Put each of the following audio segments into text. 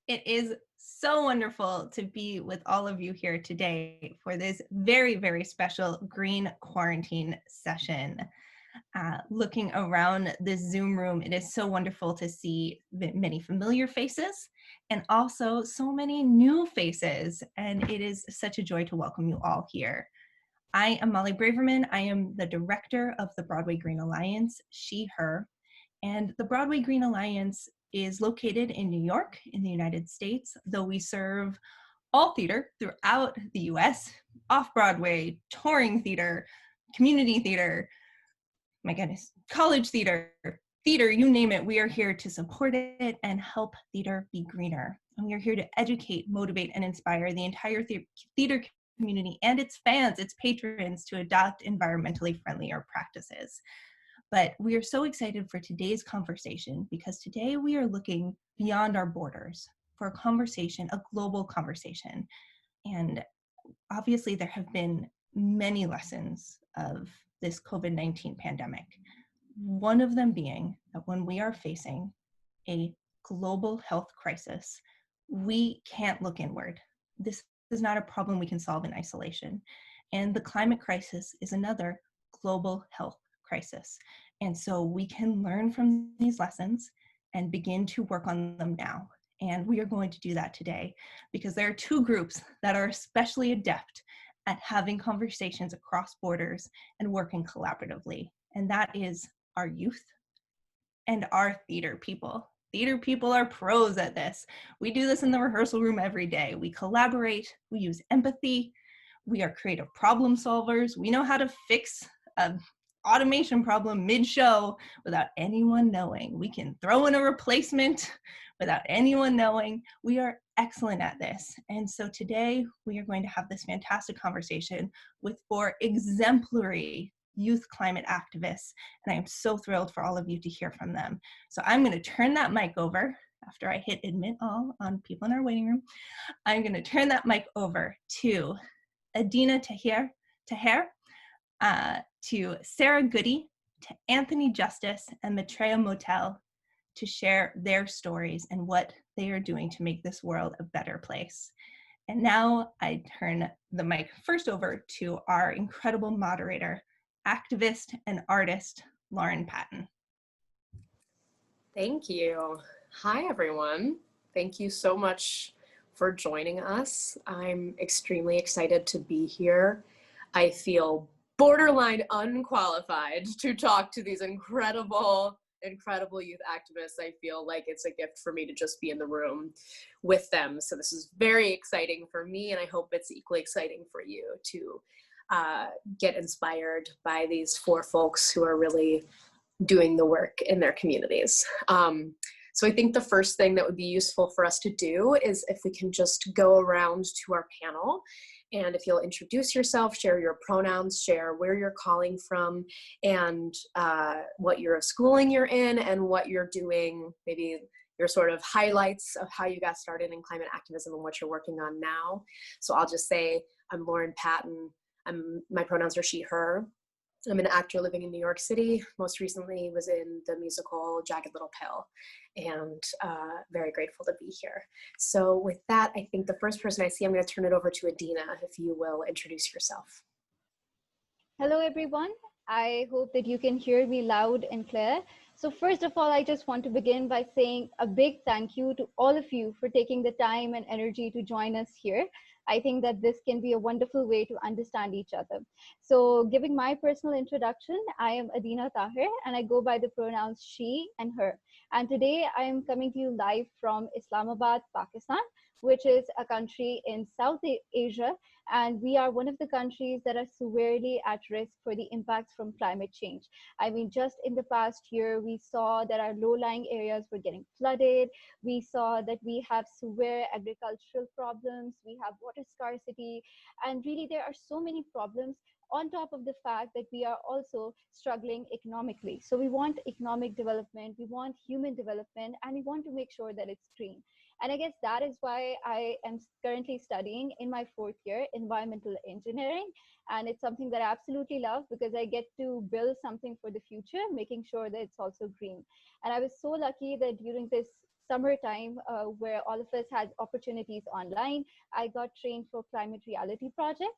It is so wonderful to be with all of you here today for this very, very special Green Quarantine session. Looking around this Zoom room, it is so wonderful to see many familiar faces and also so many new faces. And it is such a joy to welcome you all here. I am Molly Braverman. I am the director of the Broadway Green Alliance, She, Her. And the Broadway Green Alliance is located in New York in the United States, though we serve all theater throughout the US, off-Broadway, touring theater, community theater, my goodness, college theater, you name it, we are here to support it and help theater be greener. And we are here to educate, motivate, and inspire the entire theater community and its fans, its patrons, to adopt environmentally friendlier practices. But we are so excited for today's conversation because today we are looking beyond our borders for a conversation, a global conversation. And obviously there have been many lessons of this COVID-19 pandemic. One of them being that when we are facing a global health crisis, we can't look inward. This is not a problem we can solve in isolation. And the climate crisis is another global health crisis. And so we can learn from these lessons and begin to work on them now. And we are going to do that today because there are two groups that are especially adept at having conversations across borders and working collaboratively. And that is our youth and our theater people. Theater people are pros at this. We do this in the rehearsal room every day. We collaborate, we use empathy, we are creative problem solvers. We know how to fix an automation problem mid-show without anyone knowing. We can throw in a replacement without anyone knowing. We are excellent at this. And so today we are going to have this fantastic conversation with four exemplary youth climate activists. And I am so thrilled for all of you to hear from them. So I'm going to turn that mic over after I hit admit all on people in our waiting room. I'm going to turn that mic over to Adeena Tahir, to Sarah Goody, to Anthony Justice, and Maitreya Motel to share their stories and what they are doing to make this world a better place. And now I turn the mic first over to our incredible moderator, activist and artist, Lauren Patten. Thank you. Hi, everyone. Thank you so much for joining us. I'm extremely excited to be here. I feel borderline unqualified to talk to these incredible youth activists. I feel like it's a gift for me to just be in the room with them. So this is very exciting for me, and I hope it's equally exciting for you to get inspired by these four folks who are really doing the work in their communities. So I think the first thing that would be useful for us to do is if we can just go around to our panel, and if you'll introduce yourself, share your pronouns, share where you're calling from, and what year of schooling you're in, and what you're doing, maybe your sort of highlights of how you got started in climate activism and what you're working on now. So I'll just say, I'm Lauren Patten. My pronouns are she, her. I'm an actor living in New York City. Most recently was in the musical Jagged, and very grateful to be here. So with that, I think the first person I see, I'm going to turn it over to Adeena, if you will introduce yourself. Hello, everyone. I hope that you can hear me loud and clear. So first of all, I just want to begin by saying a big thank you to all of you for taking the time and energy to join us here. I think that this can be a wonderful way to understand each other. So giving my personal introduction, I am Adeena Tahir, and I go by the pronouns she and her. And today I am coming to you live from Islamabad, Pakistan, which is a country in South Asia. And we are one of the countries that are severely at risk for the impacts from climate change. I mean, just in the past year, we saw that our low-lying areas were getting flooded. We saw that we have severe agricultural problems. We have water scarcity. And really, there are so many problems on top of the fact that we are also struggling economically. So we want economic development, we want human development, and we want to make sure that it's green. And I guess that is why I am currently studying in my 4th year environmental engineering. And it's something that I absolutely love because I get to build something for the future, making sure that it's also green. And I was so lucky that during this summertime where all of us had opportunities online, I got trained for Climate Reality Project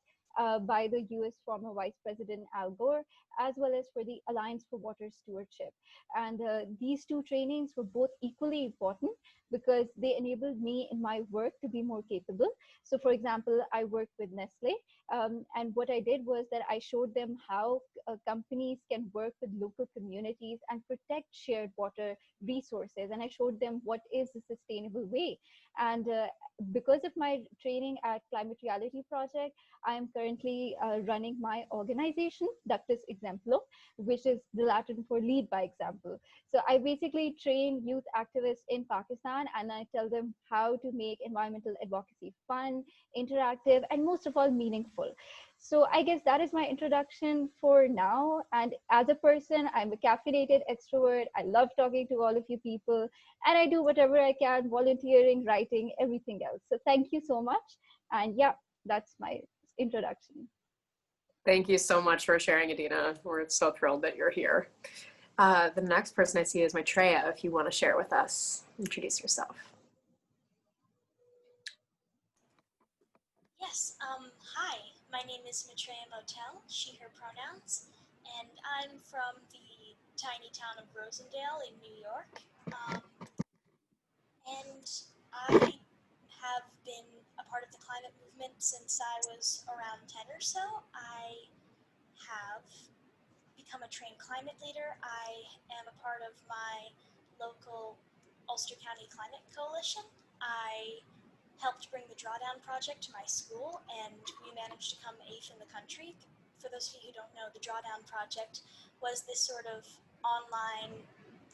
by the US former Vice President Al Gore, as well as for the Alliance for Water Stewardship. And these two trainings were both equally important because they enabled me in my work to be more capable. So for example, I worked with Nestle, and what I did was that I showed them how companies can work with local communities and protect shared water resources. And I showed them what is the sustainable way. And because of my training at Climate Reality Project, I am currently running my organization, Ductus Exemplo, which is the Latin for lead by example. So I basically train youth activists in Pakistan, and I tell them how to make environmental advocacy fun, interactive, and most of all, meaningful. So I guess that is my introduction for now. And as a person, I'm a caffeinated extrovert. I love talking to all of you people, and I do whatever I can, volunteering, writing, everything else. So thank you so much. And yeah, that's my introduction. Thank you so much for sharing, Adeena. We're so thrilled that you're here. The next person I see is Maitreya. If you want to share with us, introduce yourself. Yes, hi, my name is Maitreya Motel, she, her pronouns, and I'm from the tiny town of Rosendale in New York. And I have been a part of the climate movement since I was around 10 or so. I have become a trained climate leader. I am a part of my local Ulster County Climate Coalition. I helped bring the Drawdown Project to my school, and we managed to come 8th in the country. For those of you who don't know, the Drawdown Project was this sort of online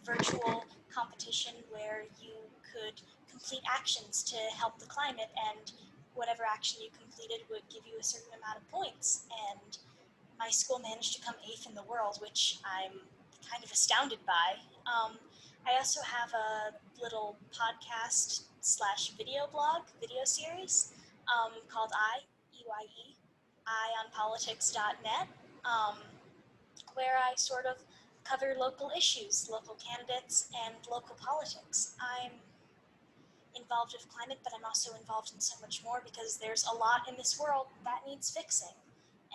virtual competition where you could complete actions to help the climate, and whatever action you completed would give you a certain amount of points. And my school managed to come 8th in the world, which I'm kind of astounded by. I also have a little podcast / video blog, video series called EYE, eyeonpolitics.net, where I sort of cover local issues, local candidates, and local politics. I'm involved with climate, but I'm also involved in so much more because there's a lot in this world that needs fixing.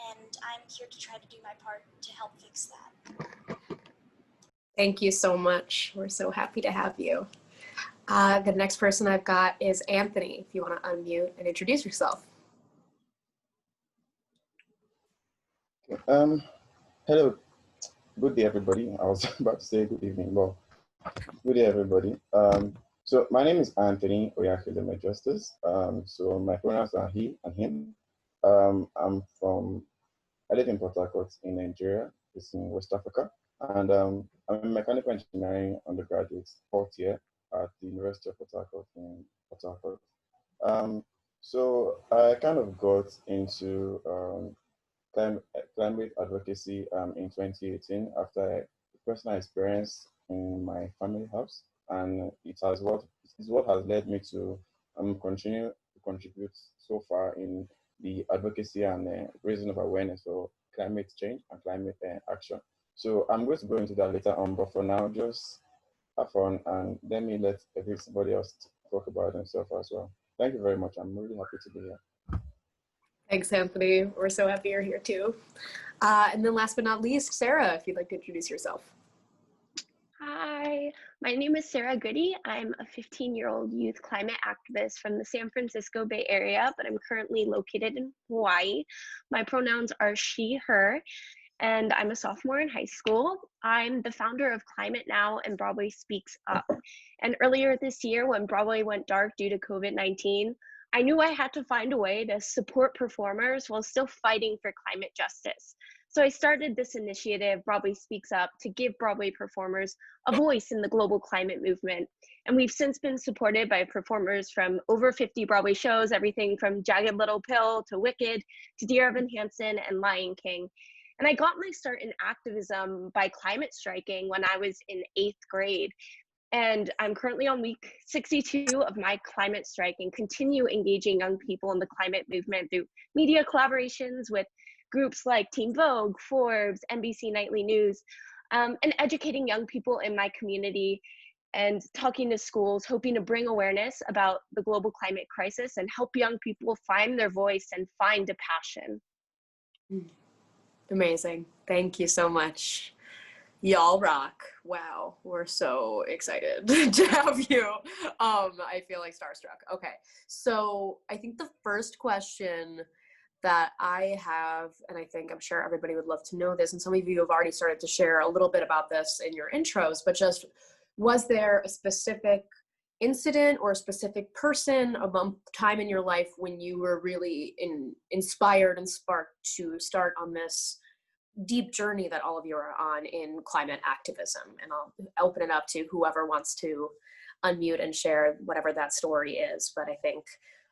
And I'm here to try to do my part to help fix that. Thank you so much. We're so happy to have you. The next person I've got is Anthony. If you want to unmute and introduce yourself. Hello, good day, everybody. I was about to say good evening, but good day, everybody. So my name is Anthony Oyakhilome Justice. So my pronouns are he and him. I live in Port Harcourt in Nigeria. It's in West Africa. And I'm a mechanical engineering undergraduate, 4th year at the University of Port Harcourt in Port Harcourt. So I kind of got into climate advocacy in 2018 after a personal experience in my family house. And it's what has led me to continue to contribute so far in the advocacy and raising of awareness for climate change and climate action. So I'm going to go into that later on, but for now, just have fun and let me let everybody else talk about themselves as well. Thank you very much. I'm really happy to be here. Thanks, Anthony. We're so happy you're here too. And then last but not least, Sarah, if you'd like to introduce yourself. Hi, my name is Sarah Goody. I'm a 15-year-old youth climate activist from the San Francisco Bay Area, but I'm currently located in Hawaii. My pronouns are she, her, and I'm a sophomore in high school. I'm the founder of Climate Now and Broadway Speaks Up. And earlier this year, when Broadway went dark due to COVID-19, I knew I had to find a way to support performers while still fighting for climate justice. So I started this initiative, Broadway Speaks Up, to give Broadway performers a voice in the global climate movement. And we've since been supported by performers from over 50 Broadway shows, everything from Jagged Little Pill to Wicked to Dear Evan Hansen and Lion King. And I got my start in activism by climate striking when I was in 8th grade. And I'm currently on week 62 of my climate strike and continue engaging young people in the climate movement through media collaborations with groups like Teen Vogue, Forbes, NBC Nightly News, and educating young people in my community and talking to schools, hoping to bring awareness about the global climate crisis and help young people find their voice and find a passion. Amazing. Thank you so much. Y'all rock. Wow, we're so excited to have you. I feel like starstruck. Okay, so I think the first question that I have, and I'm sure everybody would love to know this, and some of you have already started to share a little bit about this in your intros, but just, was there a specific incident or a specific person, a time in your life when you were really inspired and sparked to start on this deep journey that all of you are on in climate activism? And I'll open it up to whoever wants to unmute and share whatever that story is. But I think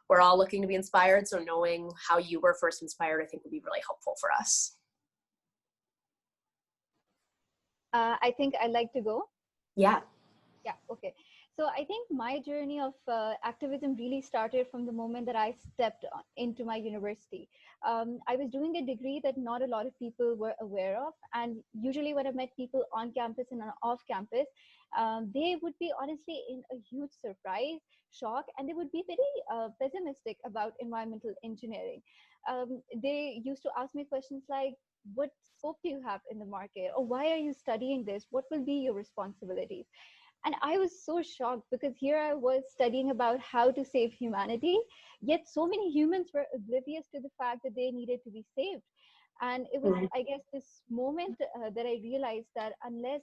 we're all looking to be inspired, so knowing how you were first inspired, I think, would be really helpful for us. I think I'd like to go. Yeah. Yeah, okay. So I think my journey of activism really started from the moment that I stepped into my university. I was doing a degree that not a lot of people were aware of. And usually when I met people on campus and off campus, they would be honestly in a huge surprise, shock, and they would be very pessimistic about environmental engineering. They used to ask me questions like, what scope do you have in the market? Or why are you studying this? What will be your responsibilities? And I was so shocked because here I was studying about how to save humanity, yet so many humans were oblivious to the fact that they needed to be saved. And it was, I guess, this moment that I realized that unless,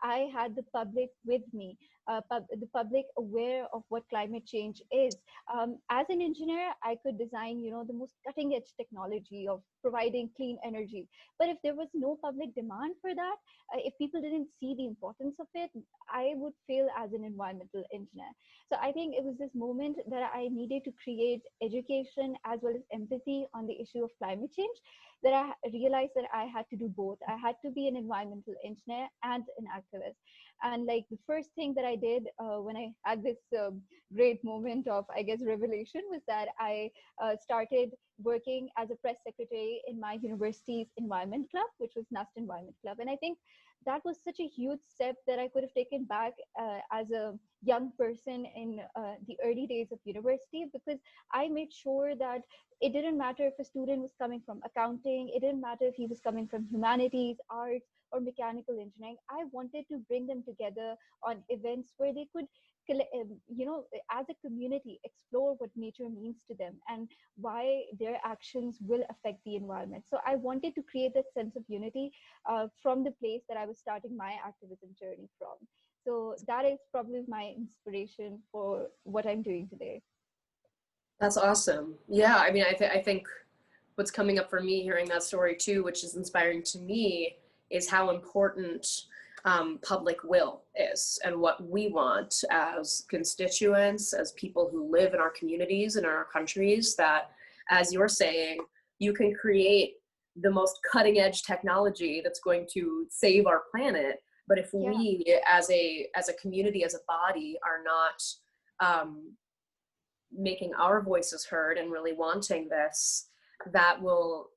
I had the public with me, the public aware of what climate change is. As an engineer, I could design, the most cutting edge technology of providing clean energy. But if there was no public demand for that, if people didn't see the importance of it, I would fail as an environmental engineer. So I think it was this moment that I needed to create education as well as empathy on the issue of climate change, that I realized that I had to do both. I had to be an environmental engineer and an activist. And like the first thing that I did when I had this great moment of, I guess, revelation was that I started working as a press secretary in my university's environment club, which was NUST Environment Club. And I think that was such a huge step that I could have taken back as a young person in the early days of university, because I made sure that it didn't matter if a student was coming from accounting, it didn't matter if he was coming from humanities, arts, or mechanical engineering. I wanted to bring them together on events where they could, as a community, explore what nature means to them and why their actions will affect the environment. So I wanted to create that sense of unity from the place that I was starting my activism journey from. So that is probably my inspiration for what I'm doing today. That's awesome. Yeah, I mean, I think what's coming up for me hearing that story too, which is inspiring to me, is how important public will is, and what we want as constituents, as people who live in our communities and in our countries, that, as you're saying, you can create the most cutting edge technology that's going to save our planet. But if we as a community, as a body, are not making our voices heard and really wanting this, that will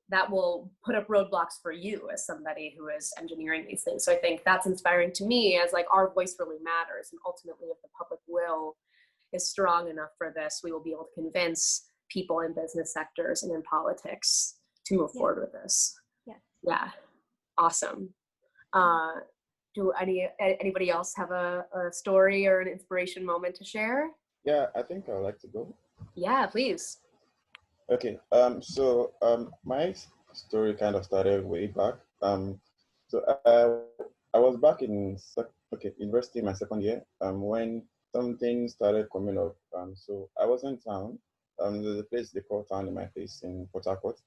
put up roadblocks for you as somebody who is engineering these things. So I think that's inspiring to me, as like our voice really matters. And ultimately, if the public will is strong enough for this, we will be able to convince people in business sectors and in politics to move forward with this. Yeah, awesome. Do anybody else have a story or an inspiration moment to share? Yeah, I think I'd like to go. Yeah, please. Okay, my story kind of started way back. I was back in university, my second year, when something started coming up. So I was in town. There's a place they call Town in my place in Port Harcourt,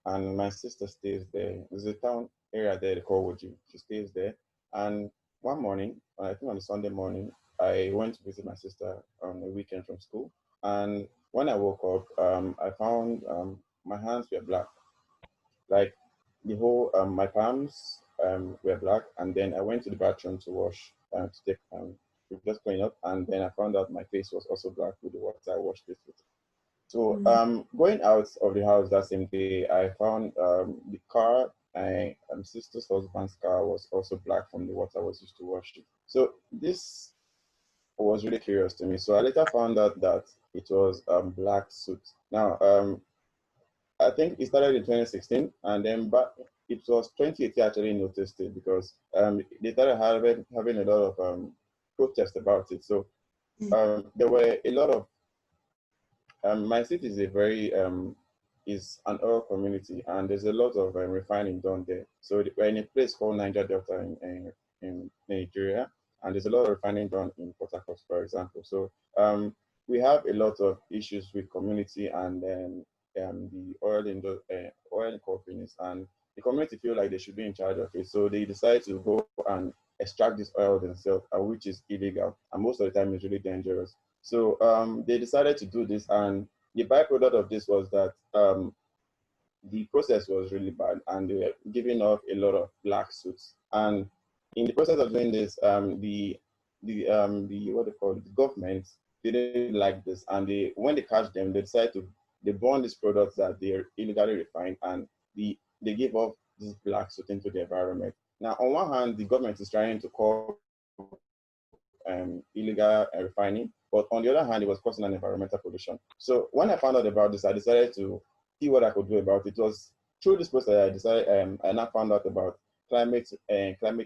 and my sister stays there. There's a town area there they call Woji. She stays there. And one morning, I think on a Sunday morning, I went to visit my sister on a weekend from school. And when I woke up, I found my hands were black. Like the whole, my palms were black. And then I went to the bathroom to wash, to take, just clean up. And then I found out my face was also black with the water I washed it with. So going out of the house that same day, I found the car, my sister's husband's car was also black from the water I was used to wash it. So this was really curious to me. So I later found out that it was black suit. Now, I think it started in 2016, and then but it was 2018 actually noticed it because they started having a lot of protests about it. So there were a lot of my city is a very is an oil community, and there's a lot of refining done there. So we're in a place called Niger Delta in Nigeria, and there's a lot of refining done in Port Harcourt, for example. So we have a lot of issues with community and then the oil companies, and the community feel like they should be in charge of it. So they decide to go and extract this oil themselves, which is illegal, and most of the time it's really dangerous. So they decided to do this, and the byproduct of this was that the process was really bad, and they were giving off a lot of black suits. And in the process of doing this, the what they call it, the government didn't like this, and when they catch them, they burn these products that they illegally refined, and they give off this black soot into the environment. Now, on one hand, the government is trying to call illegal refining, but on the other hand, it was causing an environmental pollution. So when I found out about this, I decided to see what I could do about it. It was through this process I decided, I now found out about climate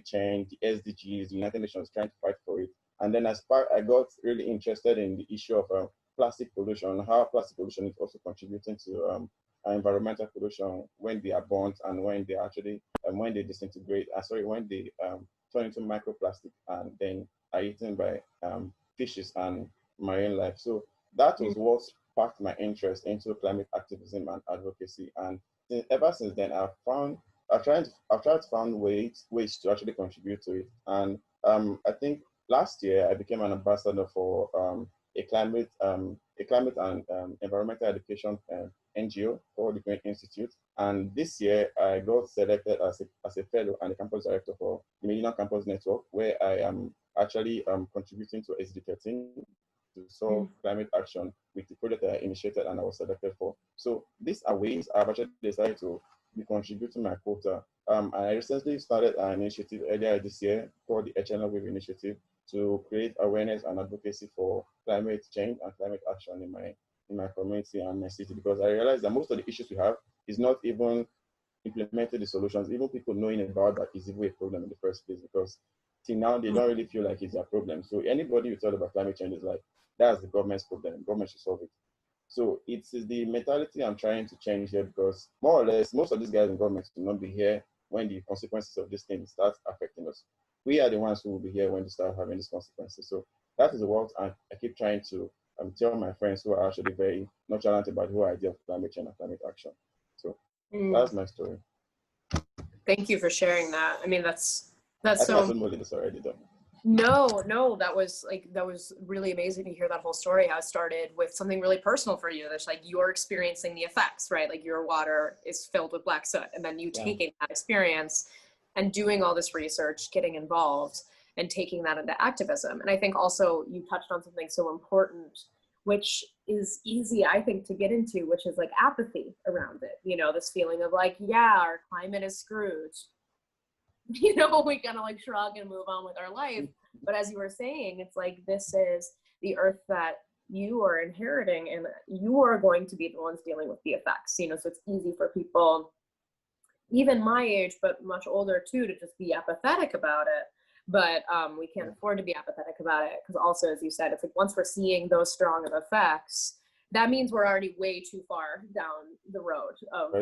change, the SDGs, the United Nations trying to fight for it. And then I got really interested in the issue of plastic pollution, how plastic pollution is also contributing to environmental pollution when they are burnt and when they actually, when they disintegrate, when they turn into microplastic and then are eaten by fishes and marine life. So that was what sparked my interest into climate activism and advocacy. And ever since then, I've tried to find ways to actually contribute to it. And I think last year I became an ambassador for a climate and environmental education NGO called the Green Institute. And this year I got selected as a fellow and a campus director for the Medina Campus Network, where I am actually contributing to SD13 to solve climate action with the project that I initiated and I was selected for. So these are ways I've actually decided to be contributing my quota. I recently started an initiative earlier this year called the HNL Wave Initiative to create awareness and advocacy for climate change and climate action in my community and my city, because I realized that most of the issues we have is not even implementing the solutions. Even people knowing about that is even a problem in the first place, because till now they don't really feel like it's a problem. So anybody who talks about climate change is like, that's the government's problem, the government should solve it. So it's the mentality I'm trying to change here, because more or less most of these guys in government will not be here when the consequences of this thing start affecting us. We are the ones who will be here when they start having these consequences. So that is what I keep trying to tell my friends who are actually very nonchalant about the whole idea of climate change and climate action. So that's my story. Thank you for sharing that. I mean, that's I think so. I told Molly this already, though. No, that was really amazing to hear that whole story, how it started with something really personal for you. That's like you're experiencing the effects, right? Like your water is filled with black soot, and then you taking that experience and doing all this research, getting involved and taking that into activism. And I think also you touched on something so important, which is easy, I think, to get into, which is like apathy around it. You know, this feeling of like, yeah, our climate is screwed. You know, we kind of like shrug and move on with our life. But as you were saying, it's like, this is the earth that you are inheriting, and you are going to be the ones dealing with the effects, you know. So it's easy for people, even my age, but much older too, to just be apathetic about it. But we can't afford to be apathetic about it, because also, as you said, it's like once we're seeing those strong of effects, that means we're already way too far down the road of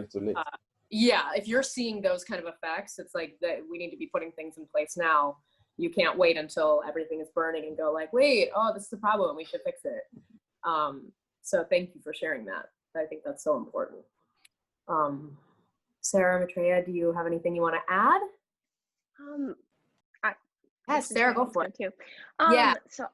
yeah, if you're seeing those kind of effects, it's like that we need to be putting things in place now. You can't wait until everything is burning and go like, wait, oh, this is a problem, we should fix it. So thank you for sharing that. I think that's so important. Sarah, Maitreya, do you have anything you want to add? Yes, Sarah, go for it. Too. So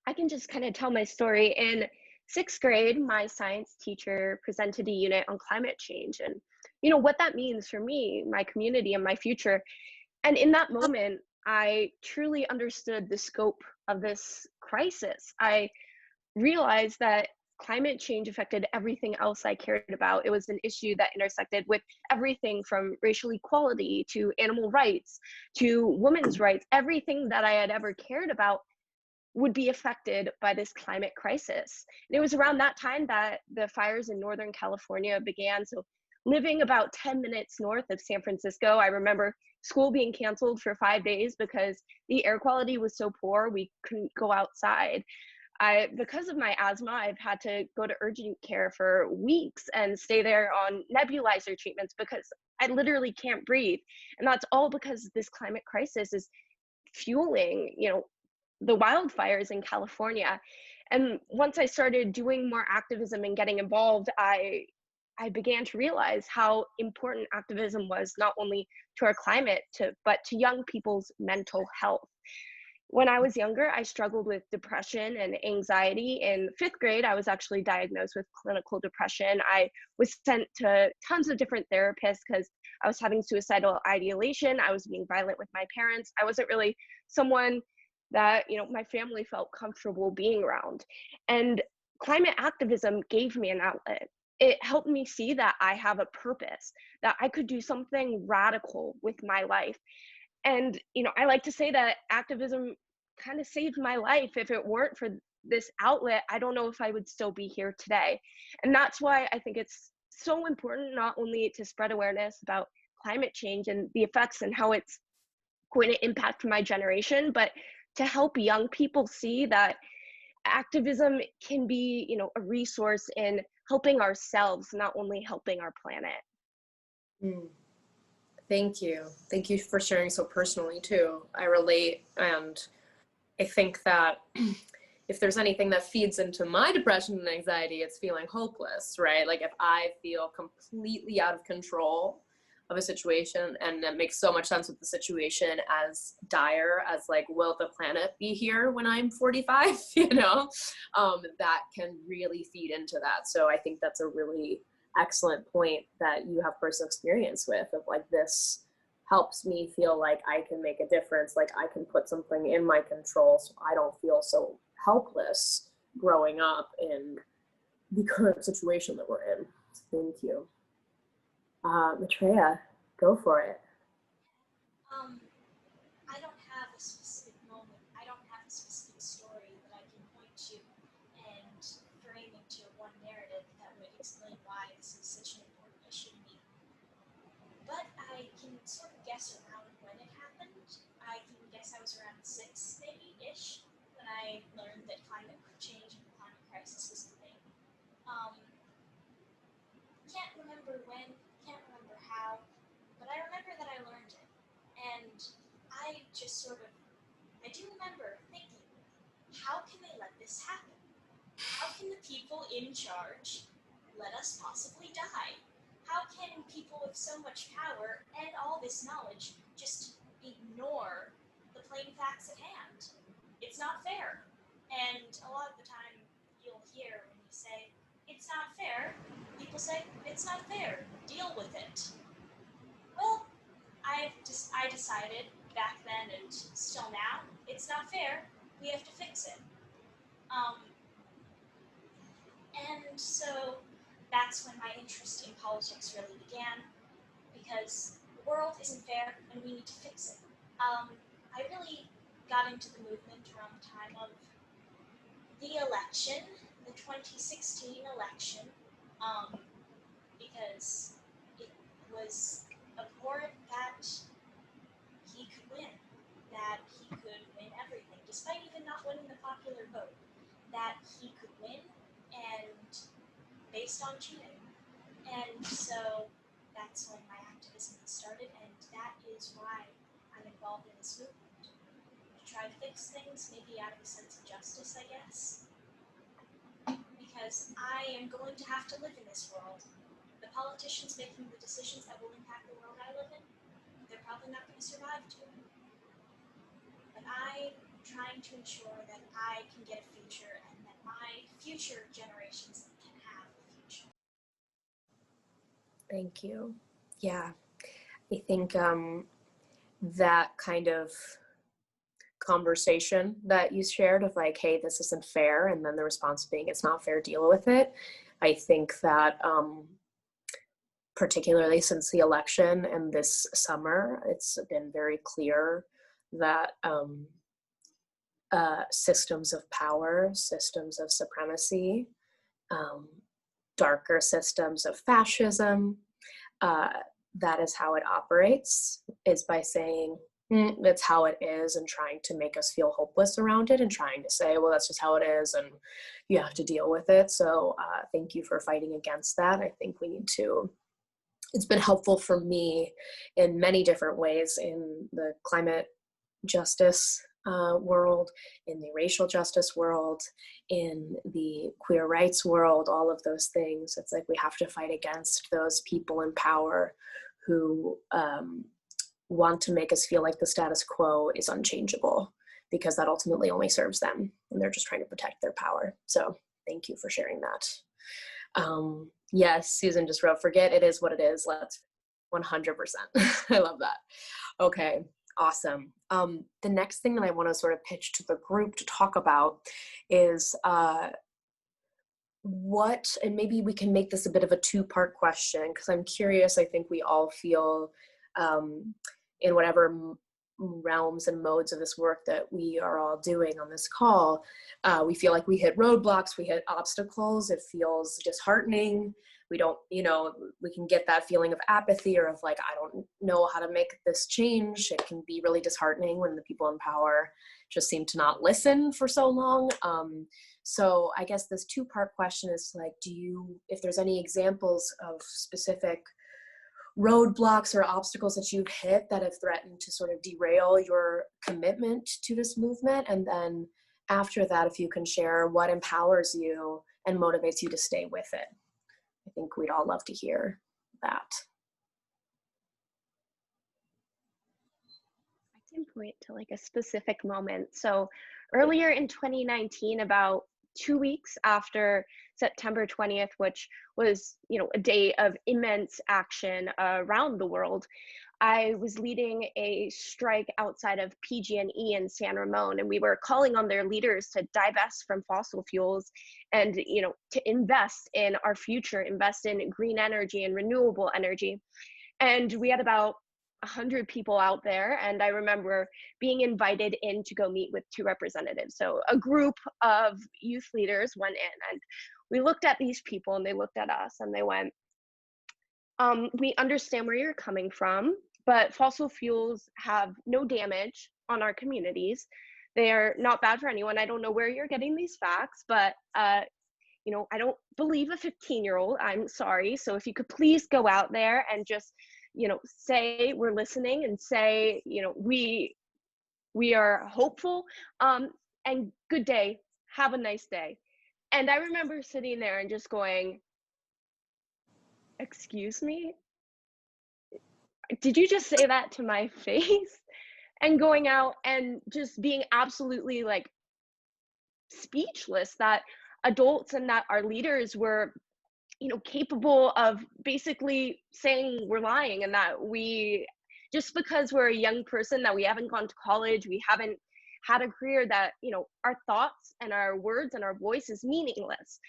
I can just kind of tell my story. In 6th grade, my science teacher presented a unit on climate change and, you know, what that means for me, my community, and my future. And in that moment, I truly understood the scope of this crisis. I realized that climate change affected everything else I cared about. It was an issue that intersected with everything from racial equality to animal rights to women's rights, everything that I had ever cared about. would be affected by this climate crisis. And it was around that time that the fires in Northern California began. So living about 10 minutes north of San Francisco, I remember school being canceled for 5 days because the air quality was so poor we couldn't go outside. Because of my asthma, I've had to go to urgent care for weeks and stay there on nebulizer treatments because I literally can't breathe. And that's all because this climate crisis is fueling, the wildfires in California. And once I started doing more activism and getting involved, I began to realize how important activism was, not only to our climate, but to young people's mental health. When I was younger, I struggled with depression and anxiety. In 5th grade, I was actually diagnosed with clinical depression. I was sent to tons of different therapists because I was having suicidal ideation. I was being violent with my parents. I wasn't really someone that, my family felt comfortable being around. And climate activism gave me an outlet. It helped me see that I have a purpose, that I could do something radical with my life. And, I like to say that activism kind of saved my life. If it weren't for this outlet, I don't know if I would still be here today. And that's why I think it's so important, not only to spread awareness about climate change and the effects and how it's going to impact my generation, but to help young people see that activism can be, a resource in helping ourselves, not only helping our planet. Mm. Thank you. Thank you for sharing so personally too. I relate, and I think that if there's anything that feeds into my depression and anxiety, it's feeling hopeless, right? Like if I feel completely out of control of a situation, and that makes so much sense with the situation as dire as like, will the planet be here when I'm 45? That can really feed into that. So I think that's a really excellent point that you have personal experience with, of like, this helps me feel like I can make a difference, like I can put something in my control so I don't feel so helpless growing up in the current situation that we're in. Thank you. Maitreya, go for it. I don't have a specific moment. I don't have a specific story that I can point to and frame into one narrative that would explain why this is such an important issue to me. But I can sort of guess around when it happened. I can guess I was around 6, maybe-ish, when I learned that climate change and the climate crisis was the thing. Can't remember when, can't remember how, but I remember that I learned it. And I just I do remember thinking, how can they let this happen? How can the people in charge let us possibly die? How can people with so much power and all this knowledge just ignore the plain facts at hand? It's not fair. And a lot of the time you'll hear when you say, it's not fair, people say, it's not fair, deal with it. Well, I decided back then and still now, it's not fair, we have to fix it. And so that's when my interest in politics really began, because the world isn't fair and we need to fix it. I really got into the movement around the time of the election, the 2016 election, because it was abhorrent that he could win, that he could win everything, despite even not winning the popular vote, that he could win, and based on cheating. And so that's when my activism started, and that is why I'm involved in this movement. To try to fix things, maybe out of a sense of justice, I guess. Because I am going to have to live in this world. The politicians making the decisions that will impact the world I live in, they're probably not going to survive to it. But I'm trying to ensure that I can get a future and that my future generations can have a future. Thank you. Yeah, I think that kind of conversation that you shared of like, hey, this isn't fair, and then the response being, it's not fair, deal with it. I think that particularly since the election and this summer, it's been very clear that systems of power, systems of supremacy, darker systems of fascism. That is how it operates, is by saying, that's how it is, and trying to make us feel hopeless around it, and trying to say, well, that's just how it is and you have to deal with it. So thank you for fighting against that. I think we need to, it's been helpful for me in many different ways, in the climate justice world, in the racial justice world, in the queer rights world, all of those things. It's like we have to fight against those people in power who want to make us feel like the status quo is unchangeable, because that ultimately only serves them, and they're just trying to protect their power. So thank you for sharing that. Yes, Susan just wrote, forget it is what it is. Let's 100%. I love that. Okay, awesome. The next thing that I want to sort of pitch to the group to talk about is what, and maybe we can make this a bit of a two-part question, because I'm curious, I think we all feel in whatever realms and modes of this work that we are all doing on this call, we feel like we hit roadblocks, we hit obstacles, it feels disheartening. We don't, we can get that feeling of apathy, or of like, I don't know how to make this change. It can be really disheartening when the people in power just seem to not listen for so long. So I guess this two-part question is like, if there's any examples of specific roadblocks or obstacles that you've hit that have threatened to sort of derail your commitment to this movement, and then after that, if you can share what empowers you and motivates you to stay with it. I think we'd all love to hear that. I can point to like a specific moment. So earlier in 2019, about 2 weeks after September 20th, which was, a day of immense action around the world, I was leading a strike outside of PG&E in San Ramon, and we were calling on their leaders to divest from fossil fuels and, to invest in our future, invest in green energy and renewable energy. And we had about 100 people out there, and I remember being invited in to go meet with 2 representatives. So a group of youth leaders went in, and we looked at these people, and they looked at us, and they went, we understand where you're coming from, but fossil fuels have no damage on our communities. They are not bad for anyone. I don't know where you're getting these facts, but I don't believe a 15-year-old. I'm sorry. So if you could please go out there and just, say we're listening, and say, we are hopeful, and good day. Have a nice day. And I remember sitting there and just going, excuse me? Did you just say that to my face? And going out and just being absolutely like speechless that adults and that our leaders were, capable of basically saying we're lying, and that we, just because we're a young person, that we haven't gone to college, we haven't had a career, that, our thoughts and our words and our voice is meaningless.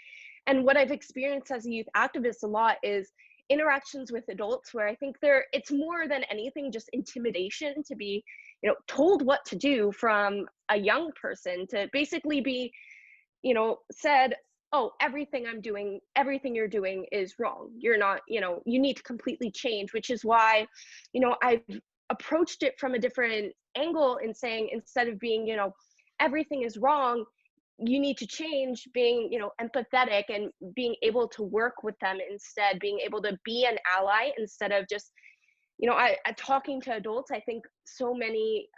And what I've experienced as a youth activist a lot is interactions with adults where I think it's more than anything just intimidation to be, told what to do from a young person, to basically be, said, oh, everything you're doing is wrong. You're not, you need to completely change, which is why, I've approached it from a different angle in saying, instead of being, everything is wrong, you need to change, being, empathetic and being able to work with them instead, being able to be an ally instead of just, I talking to adults. I think so many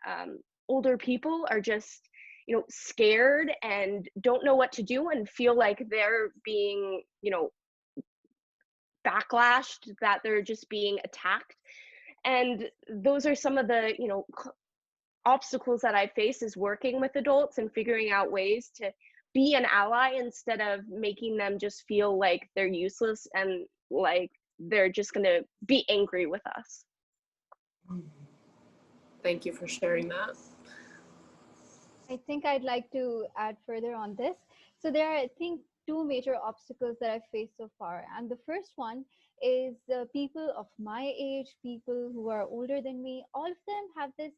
older people are just, scared and don't know what to do, and feel like they're being, backlashed, that they're just being attacked. And those are some of the, obstacles that I face, is working with adults and figuring out ways to be an ally instead of making them just feel like they're useless and like they're just going to be angry with us. Thank you for sharing that. I think I'd like to add further on this. So there are, I think, 2 major obstacles that I've faced so far. And the first one is people of my age, people who are older than me, all of them have this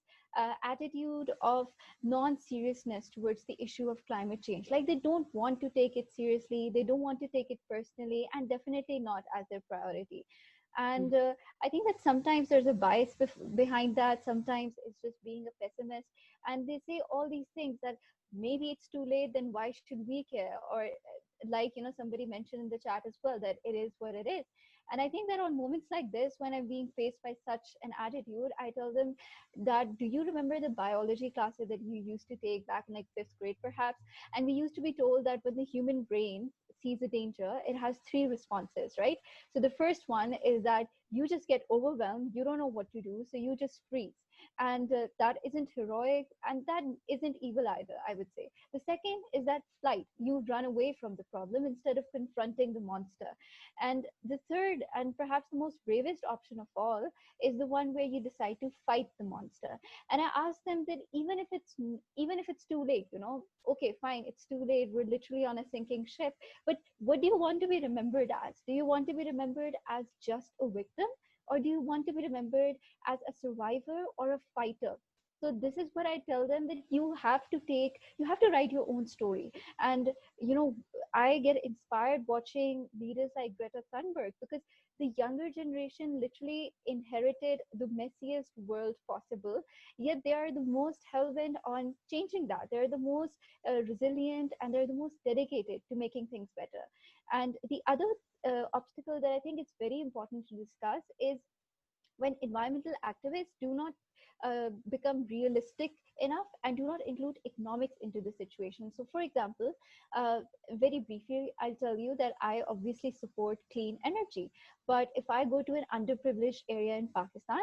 attitude of non-seriousness towards the issue of climate change. Like they don't want to take it seriously, they don't want to take it personally, and definitely not as their priority. And I think that sometimes there's a bias behind that. Sometimes it's just being a pessimist, and they say all these things that maybe it's too late, then why should we care? Or like, you know, somebody mentioned in the chat as well, that it is what it is. And I think that on moments like this, when I'm being faced by such an attitude, I tell them that, do you remember the biology classes that you used to take back in like 5th grade perhaps? And we used to be told that when the human brain sees a danger, it has 3 responses, right? So the first one is that you just get overwhelmed, you don't know what to do, so you just freeze. And that isn't heroic, and that isn't evil either, I would say. The second is that flight, you run away from the problem instead of confronting the monster. And the third, and perhaps the most bravest option of all, is the one where you decide to fight the monster. And I asked them that even if it's too late, you know, okay, fine, it's too late, we're literally on a sinking ship, but what do you want to be remembered as? Do you want to be remembered as just a victim, or do you want to be remembered as a survivor or a fighter? So this is what I tell them, that you have to write your own story. And you know, I get inspired watching leaders like Greta Thunberg, because the younger generation literally inherited the messiest world possible, yet they are the most hell-bent on changing that. They're the most resilient, and they're the most dedicated to making things better. And the other obstacle that I think it's very important to discuss is when environmental activists do not become realistic enough and do not include economics into the situation. So, for example, very briefly, I'll tell you that I obviously support clean energy. But if I go to an underprivileged area in Pakistan,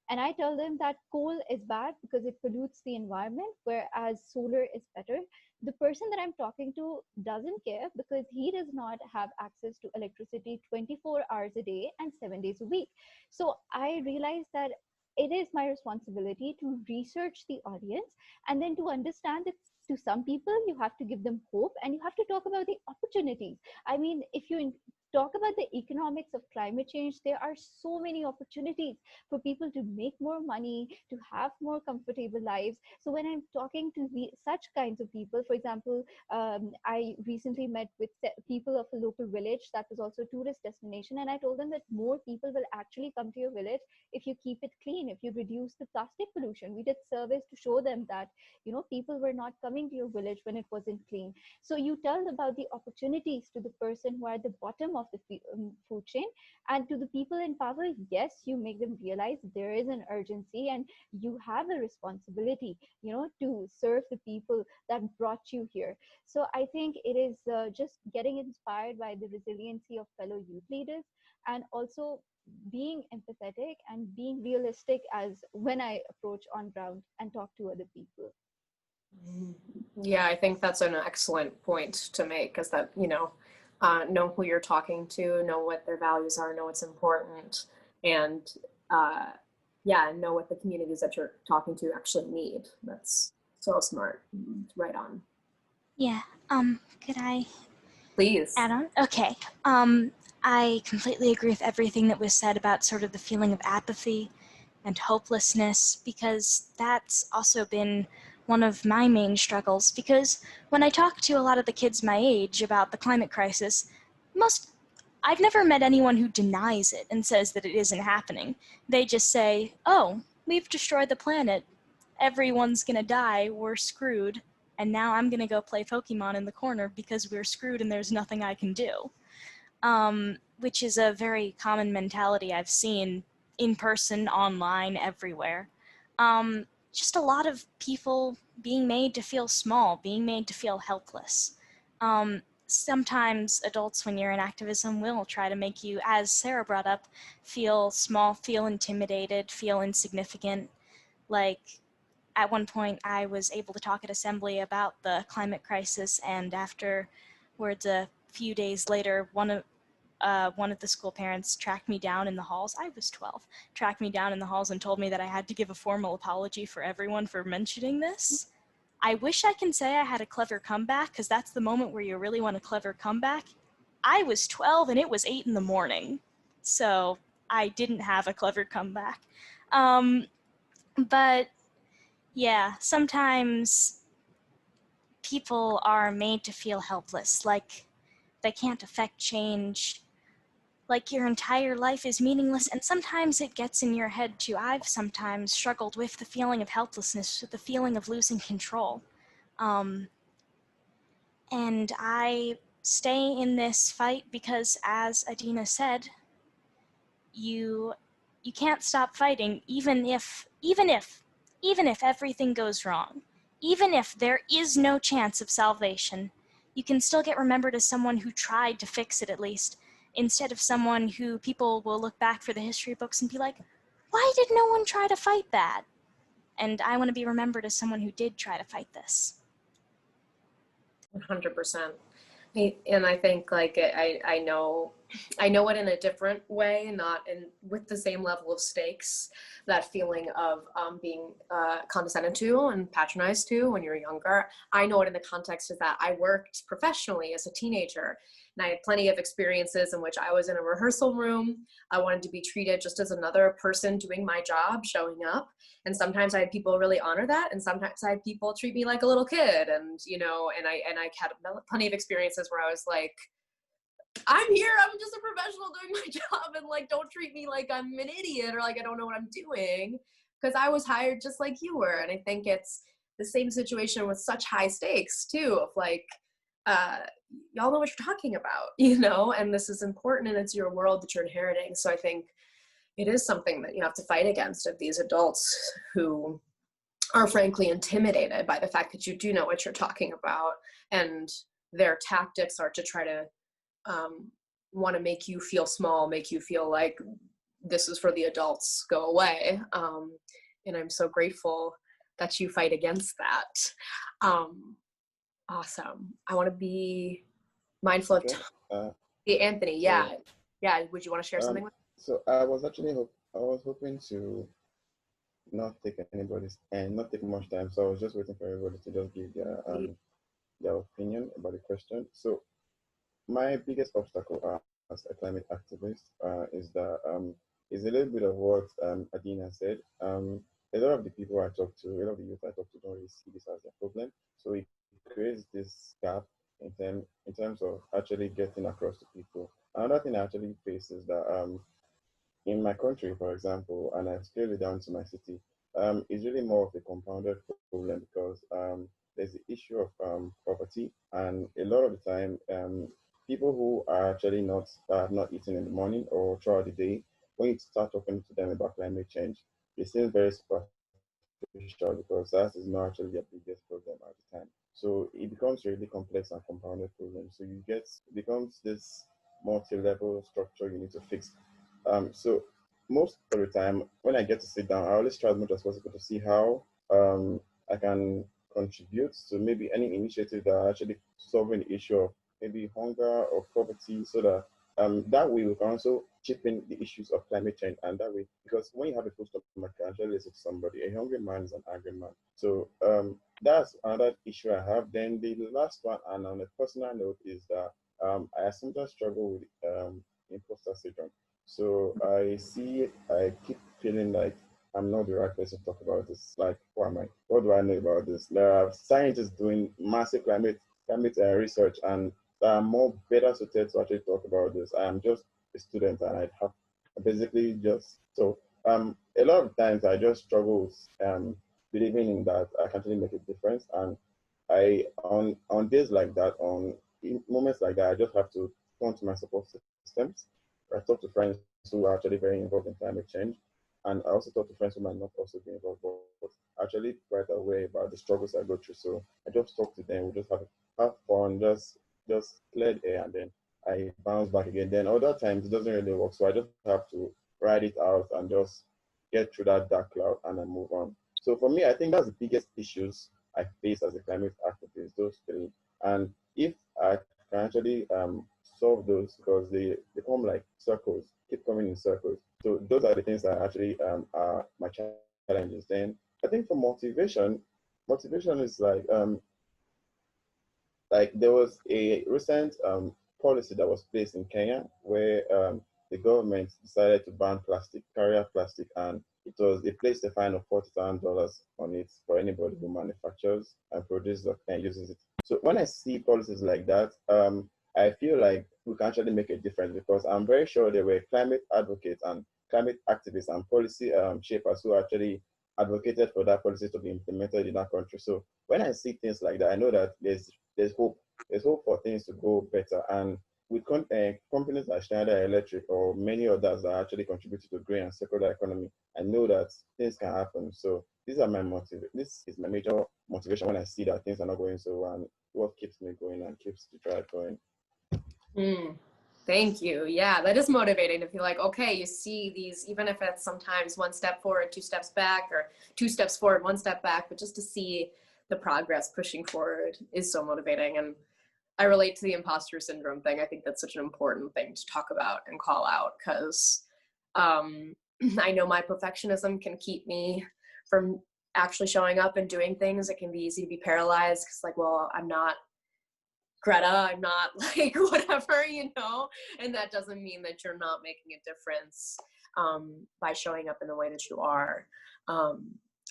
and I tell them that coal is bad because it pollutes the environment, whereas solar is better, the person that I'm talking to doesn't care, because he does not have access to electricity 24 hours a day and 7 days a week. So I realized that it is my responsibility to research the audience, and then to understand that to some people you have to give them hope, and you have to talk about the opportunities. I mean, if you talk about the economics of climate change, there are so many opportunities for people to make more money, to have more comfortable lives. So when I'm talking to such kinds of people, for example, I recently met with people of a local village that was also a tourist destination, and I told them that more people will actually come to your village if you keep it clean, if you reduce the plastic pollution. We did surveys to show them that, you know, people were not coming to your village when it wasn't clean. So you tell about the opportunities to the person who are at the bottom of the food chain, and to the people in power, yes, you make them realize there is an urgency and you have a responsibility, you know, to serve the people that brought you here. So I think it is just getting inspired by the resiliency of fellow youth leaders, and also being empathetic and being realistic as when I approach on ground and talk to other people. Yeah, I think that's an excellent point to make, is that, you know who you're talking to, know what their values are, know what's important, and know what the communities that you're talking to actually need. That's so smart. Right on. Yeah, could I Please add on? Okay. I completely agree with everything that was said about sort of the feeling of apathy and hopelessness, because that's also been one of my main struggles. Because when I talk to a lot of the kids my age about the climate crisis, I've never met anyone who denies it and says that it isn't happening. They just say, oh, we've destroyed the planet, everyone's gonna die, we're screwed, and now I'm gonna go play Pokemon in the corner because we're screwed and there's nothing I can do. Which is a very common mentality I've seen in person, online, everywhere. Just a lot of people being made to feel small, being made to feel helpless. Sometimes adults, when you're in activism, will try to make you, as Sarah brought up, feel small, feel intimidated, feel insignificant. Like, at one point, I was able to talk at assembly about the climate crisis, and afterwards, a few days later, one of the school parents tracked me down in the halls. I was 12. Tracked me down in the halls and told me that I had to give a formal apology for everyone for mentioning this. I wish I can say I had a clever comeback, because that's the moment where you really want a clever comeback. I was 12 and it was 8 in the morning. So I didn't have a clever comeback. But yeah, sometimes people are made to feel helpless, like they can't affect change, like your entire life is meaningless, and sometimes it gets in your head too. I've sometimes struggled with the feeling of helplessness, with the feeling of losing control. And I stay in this fight because, as Adeena said, you can't stop fighting even if everything goes wrong. Even if there is no chance of salvation, you can still get remembered as someone who tried to fix it, at least, instead of someone who people will look back for the history books and be like, why did no one try to fight that? And I want to be remembered as someone who did try to fight this. 100%. And I think like I know it in a different way, not with the same level of stakes. That feeling of being condescended to and patronized to when you're younger. I know it in the context of that I worked professionally as a teenager, and I had plenty of experiences in which I was in a rehearsal room. I wanted to be treated just as another person doing my job, showing up. And sometimes I had people really honor that, and sometimes I had people treat me like a little kid. And and I had plenty of experiences where I was like, I'm here, I'm just a professional doing my job, and like, don't treat me like I'm an idiot or like I don't know what I'm doing, because I was hired just like you were. And I think it's the same situation with such high stakes too, of like, y'all know what you're talking about, and this is important, and it's your world that you're inheriting. So I think it is something that you have to fight against, of these adults who are frankly intimidated by the fact that you do know what you're talking about, and their tactics are to try to want to make you feel small, make you feel like this is for the adults, go away. And I'm so grateful that you fight against that. Awesome. I want to be mindful of time. Anthony, yeah. Would you want to share something with me? So I was hoping to not take not take much time. So I was just waiting for everybody to just give their opinion about the question. So my biggest obstacle as a climate activist is a little bit of what Adeena said. A lot of the people I talk to, a lot of the youth I talk to, don't really see this as a problem. So it creates this gap in terms of actually getting across to people. Another thing I actually face is that in my country, for example, and I scale it down to my city, it's really more of a compounded problem, because there's the issue of poverty, and a lot of the time, people who are actually not eating in the morning or throughout the day, when you start talking to them about climate change, they seem very superficial, because that is not actually their biggest problem at the time. So it becomes really complex and compounded problem. So it becomes this multi-level structure you need to fix. So most of the time, when I get to sit down, I always try as much as possible to see how I can contribute to maybe any initiative that are actually solving the issue of maybe hunger or poverty, so that that way we can also chip in the issues of climate change. And that way, because when you have a full stomach, you can actually listen to somebody. A hungry man is an angry man. So that's another issue I have. Then the last one, and on a personal note, is that I sometimes struggle with imposter syndrome. So I keep feeling like I'm not the right person to talk about this. Like, who am I? What do I know about this? There are scientists doing massive climate research, and there are more better suited to actually talk about this. I am just a student, and I have basically just so a lot of times I just struggle with believing in that I can actually make a difference. And I on days like that, in moments like that, I just have to turn to my support systems. I talk to friends who are actually very involved in climate change, and I also talk to friends who might not also be involved, but actually quite aware about the struggles I go through. So I just talk to them. We just have fun, just clear the air, and then I bounce back again. Then other times it doesn't really work, so I just have to ride it out and just get through that dark cloud and then move on. So for me, I think that's the biggest issues I face as a climate activist, those three. And if I can actually solve those, because they come like circles, keep coming in circles. So those are the things that actually are my challenges. Then I think for motivation is like there was a recent policy that was placed in Kenya where the government decided to ban plastic, carrier plastic, and it placed a fine of $40,000 on it for anybody who manufactures and produces and uses it. So when I see policies like that, I feel like we can actually make a difference, because I'm very sure there were climate advocates and climate activists and policy shapers who actually advocated for that policy to be implemented in that country. So when I see things like that, I know that there's hope. There's hope for things to go better. And with companies like Schneider Electric or many others that actually contribute to green and circular economy, I know that things can happen. So these are this is my major motivation when I see that things are not going so well, and what keeps me going and keeps the drive going. Thank you. Yeah, that is motivating to feel like, okay, you see these, even if it's sometimes one step forward, two steps back, or two steps forward, one step back, but just to see the progress pushing forward is so motivating. And I relate to the imposter syndrome thing. I think that's such an important thing to talk about and call out, because I know my perfectionism can keep me from actually showing up and doing things. It can be easy to be paralyzed because, like, well, I'm not Greta, I'm not like whatever, and that doesn't mean that you're not making a difference by showing up in the way that you are.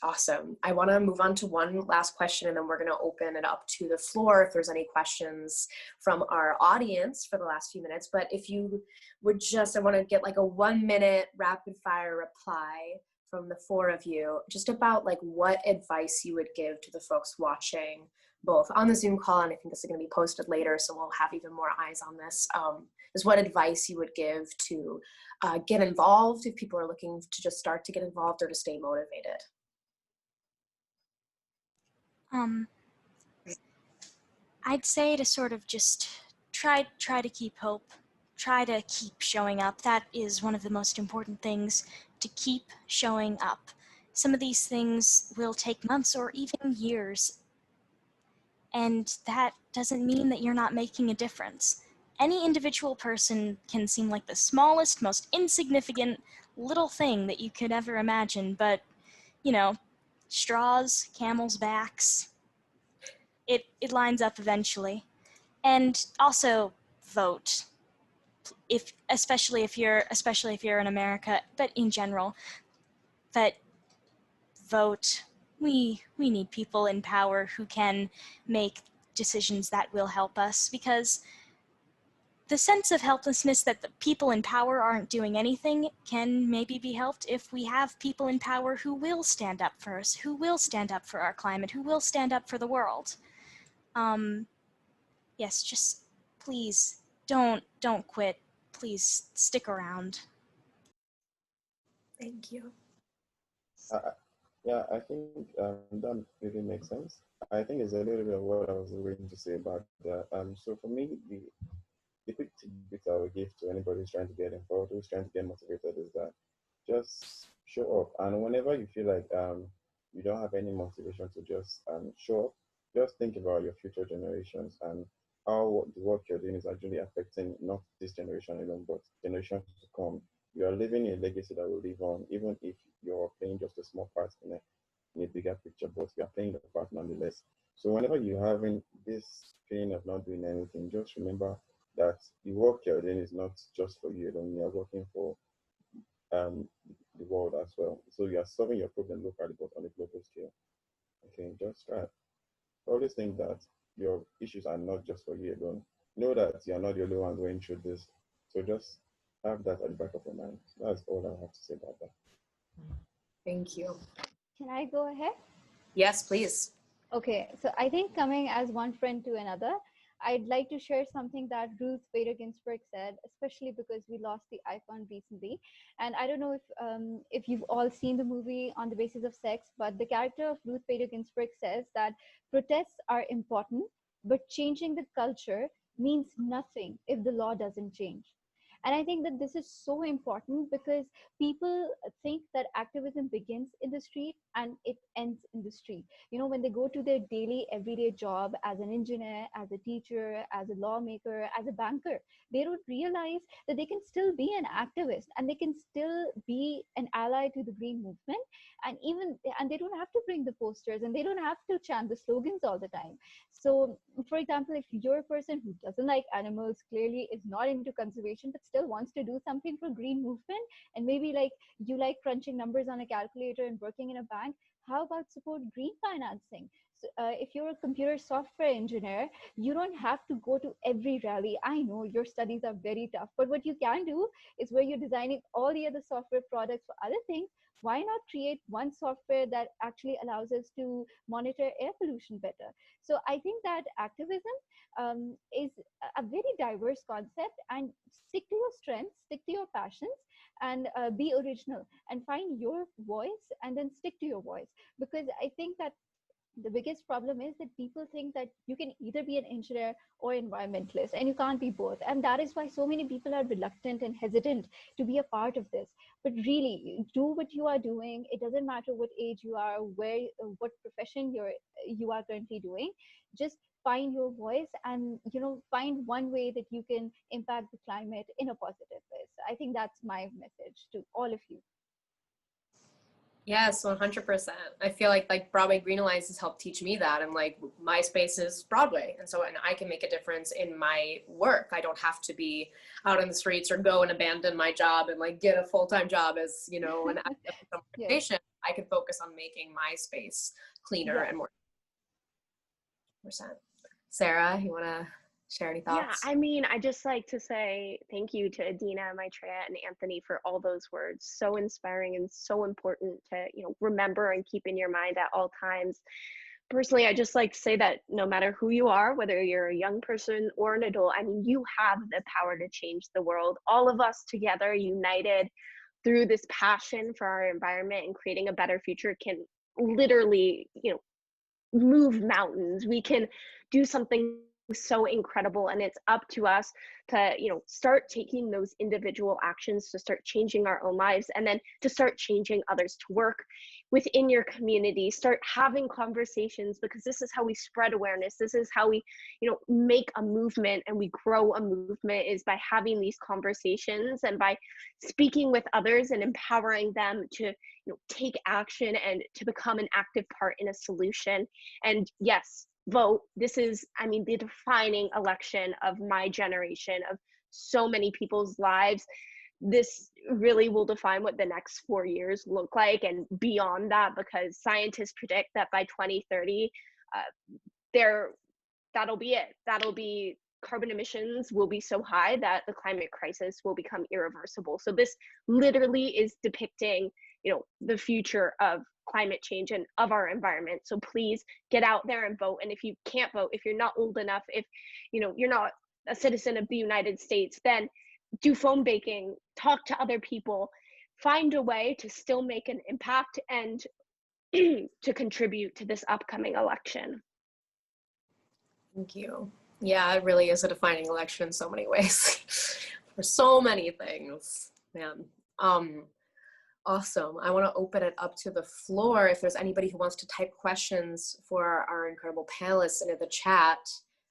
Awesome. I want to move on to one last question, and then we're going to open it up to the floor if there's any questions from our audience for the last few minutes. But if you would I want to get like a 1-minute rapid fire reply from the four of you, just about like what advice you would give to the folks watching both on the Zoom call, and I think this is going to be posted later, so we'll have even more eyes on this, is what advice you would give to get involved if people are looking to just start to get involved or to stay motivated. I'd say to sort of just try to keep hope, try to keep showing up. That is one of the most important things, to keep showing up. Some of these things will take months or even years, and that doesn't mean that you're not making a difference. Any individual person can seem like the smallest, most insignificant little thing that you could ever imagine, but, straws, camels' backs, it lines up eventually. And also vote, especially if you're in America, but in general. But vote. We need people in power who can make decisions that will help us, because the sense of helplessness that the people in power aren't doing anything can maybe be helped if we have people in power who will stand up for us, who will stand up for our climate, who will stand up for the world. Yes, just please don't quit. Please stick around. Thank you. Yeah, I think that really makes sense. I think it's a little bit of what I was going to say about that. So for me, the quick tidbit I would give to anybody who's trying to get involved, who's trying to get motivated, is that just show up. And whenever you feel like you don't have any motivation to just show up, just think about your future generations and how the work you're doing is actually affecting not this generation alone, but generations to come. You are living a legacy that will live on, even if you're playing just a small part in a bigger picture, but you are playing the part nonetheless. So whenever you're having this feeling of not doing anything, just remember that the work you're doing is not just for you alone. You're working for the world as well. So you are solving your problem locally, but on a global scale. Okay, just try. Always think that your issues are not just for you alone. Know that you're not the only one going through this. So just have that at the back of your mind. That's all I have to say about that. Thank you. Can I go ahead? Yes, please. Okay, so I think coming as one friend to another, I'd like to share something that Ruth Bader Ginsburg said, especially because we lost the icon recently. And I don't know if you've all seen the movie On the Basis of Sex, but the character of Ruth Bader Ginsburg says that protests are important, but changing the culture means nothing if the law doesn't change. And I think that this is so important because people think that activism begins in the street and it ends in the street. You know, when they go to their daily, everyday job as an engineer, as a teacher, as a lawmaker, as a banker, they don't realize that they can still be an activist and they can still be an ally to the green movement. And they don't have to bring the posters and they don't have to chant the slogans all the time. So for example, if you're a person who doesn't like animals, clearly is not into conservation, but still wants to do something for green movement, and maybe like you like crunching numbers on a calculator and working in a bank, how about support green financing? So, if you're a computer software engineer, you don't have to go to every rally. I know your studies are very tough, but what you can do is where you're designing all the other software products for other things, why not create one software that actually allows us to monitor air pollution better? So I think that activism is a very diverse concept, and stick to your strengths, stick to your passions, and be original and find your voice and then stick to your voice. Because I think that the biggest problem is that people think that you can either be an engineer or environmentalist and you can't be both, and that is why so many people are reluctant and hesitant to be a part of this. But really, do what you are doing. It doesn't matter what age you are, where what profession you are currently doing. Just find your voice and, you know, find one way that you can impact the climate in a positive way. So I think that's my message to all of you. Yes, 100%. I feel like Broadway Green Alliance has helped teach me that. And like my space is Broadway. And I can make a difference in my work. I don't have to be out in the streets or go and abandon my job and like get a full-time job as, you know, an activist. Yes. I can focus on making my space cleaner and more %. Sarah, you want to share any thoughts? Yeah, I mean, I just like to say thank you to Adeena, Maitreya, and Anthony for all those words. So inspiring and so important to, you know, remember and keep in your mind at all times. Personally, I just like to say that no matter who you are, whether you're a young person or an adult, I mean, you have the power to change the world. All of us together, united through this passion for our environment and creating a better future, can literally, you know, move mountains. We can do something so incredible, and it's up to us to, you know, start taking those individual actions to start changing our own lives, and then to start changing others, to work within your community, start having conversations, because this is how we spread awareness. This is how we, you know, make a movement and we grow a movement, is by having these conversations and by speaking with others and empowering them to, you know, take action and to become an active part in a solution. And yes, vote. This is, I mean, the defining election of my generation, of so many people's lives. This really will define what the next 4 years look like and beyond that, because scientists predict that by 2030, that'll be it. That'll be, carbon emissions will be so high that the climate crisis will become irreversible. So this literally is depicting, you know, the future of climate change and of our environment. So please get out there and vote. And if you can't vote, if you're not old enough, if, you know, you're not a citizen of the United States, then do phone baking, talk to other people, find a way to still make an impact and to contribute to this upcoming election. Thank you. Yeah, it really is a defining election in so many ways for so many things, man. Awesome. I want to open it up to the floor. If there's anybody who wants to type questions for our incredible panelists into the chat,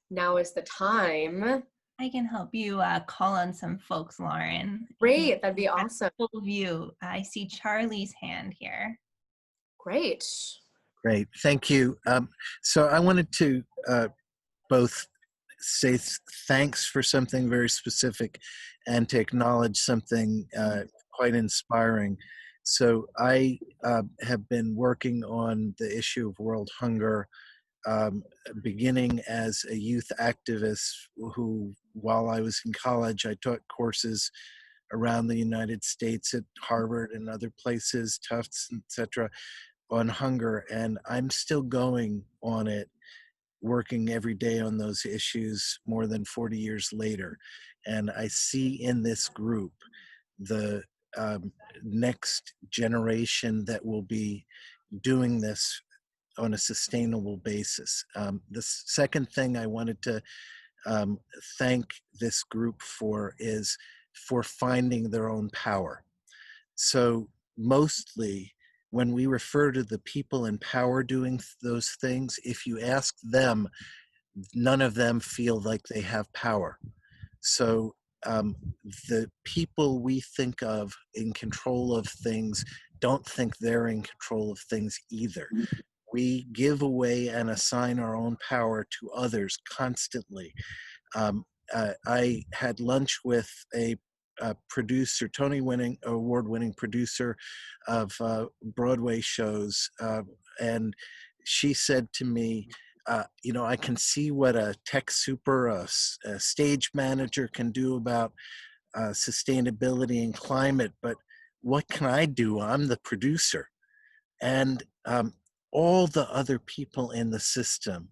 now is the time. I can help you call on some folks, Lauren. Great, that'd be awesome. Full view. I see Charlie's hand here. Great. Great, thank you. So I wanted to both say thanks for something very specific and to acknowledge something quite inspiring. So I have been working on the issue of world hunger, beginning as a youth activist who, while I was in college, I taught courses around the United States at Harvard and other places, Tufts, etc., on hunger. And I'm still going on it, working every day on those issues more than 40 years later. And I see in this group the next generation that will be doing this on a sustainable basis. The second thing I wanted to thank this group for is for finding their own power. So mostly when we refer to the people in power doing those things, if you ask them, none of them feel like they have power. So the people we think of in control of things don't think they're in control of things either. We give away and assign our own power to others constantly. I had lunch with a producer, Tony-winning, award-winning producer of Broadway shows, and she said to me, you know, I can see what a tech super, a stage manager can do about sustainability and climate, but what can I do? I'm the producer. And all the other people in the system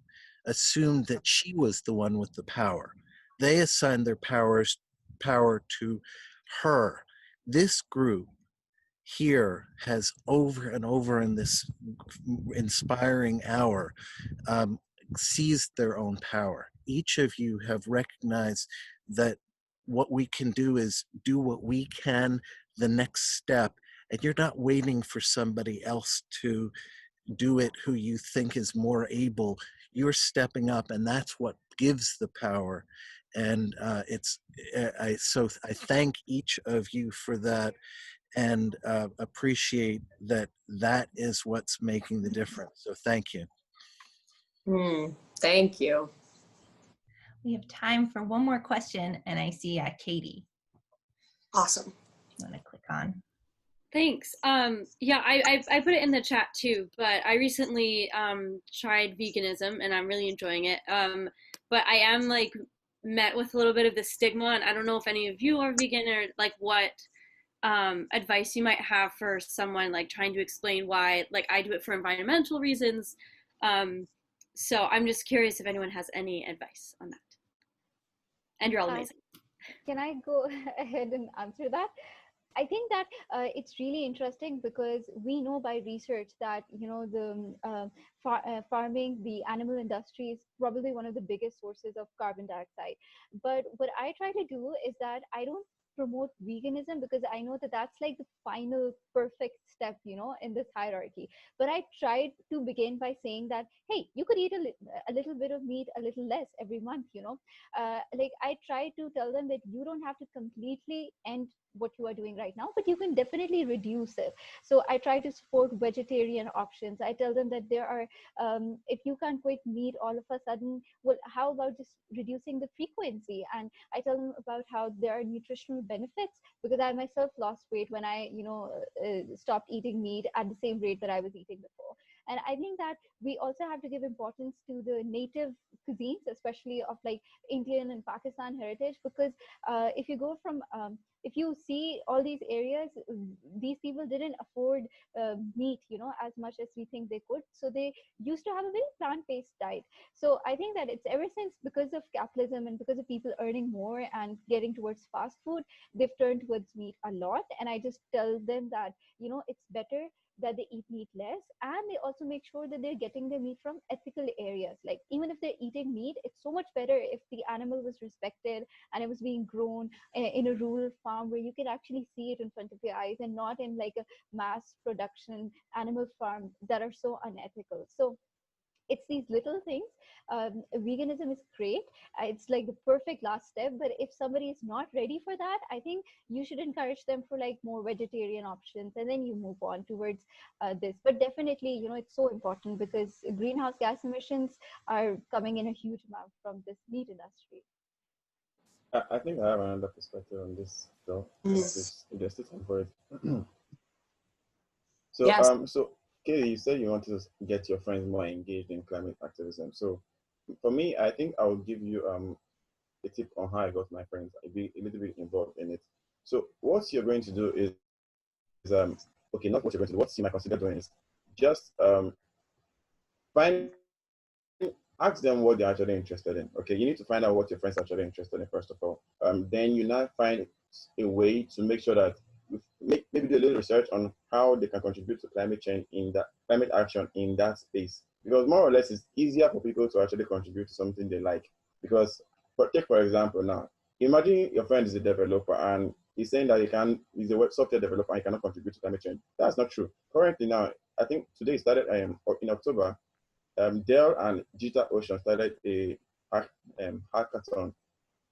assumed that she was the one with the power. They assigned their power to her. This group here has over and over in this inspiring hour seized their own power. Each of you have recognized that what we can do is do what we can, the next step, and you're not waiting for somebody else to do it who you think is more able. You're stepping up, and that's what gives the power. And I thank each of you for that, and appreciate that that is what's making the difference. So thank you. Thank you. We have time for one more question, and I see Katie. Awesome. You want to click on? Thanks. Yeah, I put it in the chat too, but I recently tried veganism and I'm really enjoying it. But I am like met with a little bit of the stigma, and I don't know if any of you are vegan or like what advice you might have for someone like trying to explain why, like I do it for environmental reasons. So I'm just curious if anyone has any advice on that. And you're all amazing. Can I go ahead and answer that? I think that it's really interesting because we know by research that, you know, the farming, the animal industry is probably one of the biggest sources of carbon dioxide. But what I try to do is that I don't promote veganism because I know that that's like the final perfect step, you know, in this hierarchy. But I tried to begin by saying that, hey, you could eat a little bit of meat, a little less every month, you know. Like I try to tell them that you don't have to completely end what you are doing right now, but you can definitely reduce it. So I try to support vegetarian options. I tell them that there are, if you can't quit meat all of a sudden, well, how about just reducing the frequency? And I tell them about how there are nutritional benefits, because I myself lost weight when I, you know, stopped eating meat at the same rate that I was eating before. And I think that we also have to give importance to the native cuisines, especially of like Indian and Pakistan heritage, because if you go from, if you see all these areas, these people didn't afford meat, you know, as much as we think they could. So they used to have a very plant-based diet. So I think that it's ever since, because of capitalism and because of people earning more and getting towards fast food, they've turned towards meat a lot. And I just tell them that, you know, it's better that they eat meat less, and they also make sure that they're getting their meat from ethical areas. Like even if they're eating meat, it's so much better if the animal was respected and it was being grown in a rural farm where you can actually see it in front of your eyes, and not in like a mass production animal farm that are so unethical. So it's these little things. Veganism is great. It's like the perfect last step. But if somebody is not ready for that, I think you should encourage them for like more vegetarian options, and then you move on towards this. But definitely, you know, it's so important because greenhouse gas emissions are coming in a huge amount from this meat industry. I think I have another perspective on this, though. Just time for it. So, Yes. So Katie, you said you wanted to get your friends more engaged in climate activism. So, for me, I think I will give you a tip on how I got my friends. I'll be a little bit involved in it. So, what you're going to do is okay, not what you're going to do. What you might consider doing is just ask them what they're actually interested in. Okay, you need to find out what your friends are actually interested in first of all. Then you now find a way to make sure that maybe do a little research on how they can contribute to climate change in that climate action in that space. Because more or less, it's easier for people to actually contribute to something they like. Because take for example now, imagine your friend is a developer and he's saying that he's a web software developer and he cannot contribute to climate change. That's not true. Currently now, I think today started in October, Dell and DigitalOcean started a hackathon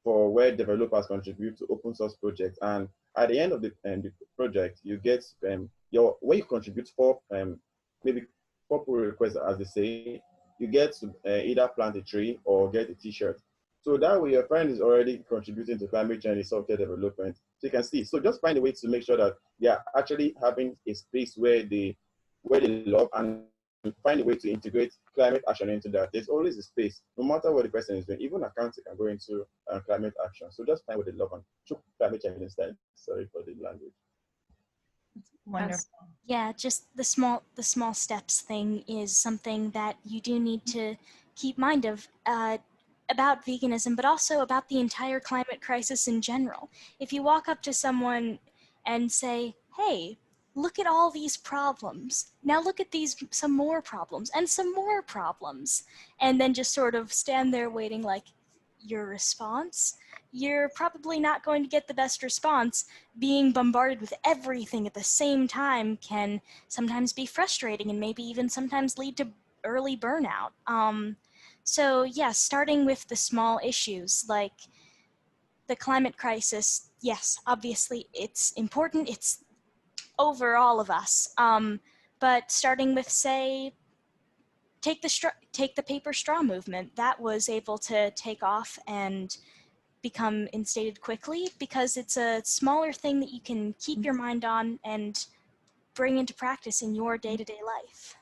for where developers contribute to open source projects. And at the end of the project, you get where you contribute for maybe 4 pull requests, as they say, you get to either plant a tree or get a t-shirt. So that way your friend is already contributing to climate change software development. So you can see, so just find a way to make sure that they are actually having a space where they love, and find a way to integrate climate action into that. There's always a space, no matter what the person is doing. Even accounting can go into climate action. So just find what they love and choose climate change instead. Sorry for the language. Wonderful. Yeah, just the small steps thing is something that you do need to keep mind of about veganism, but also about the entire climate crisis in general. If you walk up to someone and say, hey, look at all these problems. Now look at some more problems and some more problems. And then just sort of stand there waiting like your response, you're probably not going to get the best response. Being bombarded with everything at the same time can sometimes be frustrating and maybe even sometimes lead to early burnout. So yeah, starting with the small issues like the climate crisis, yes, obviously it's important, it's over all of us. But starting with, say, take the paper straw movement, that was able to take off and become instated quickly because it's a smaller thing that you can keep your mind on and bring into practice in your day-to-day life.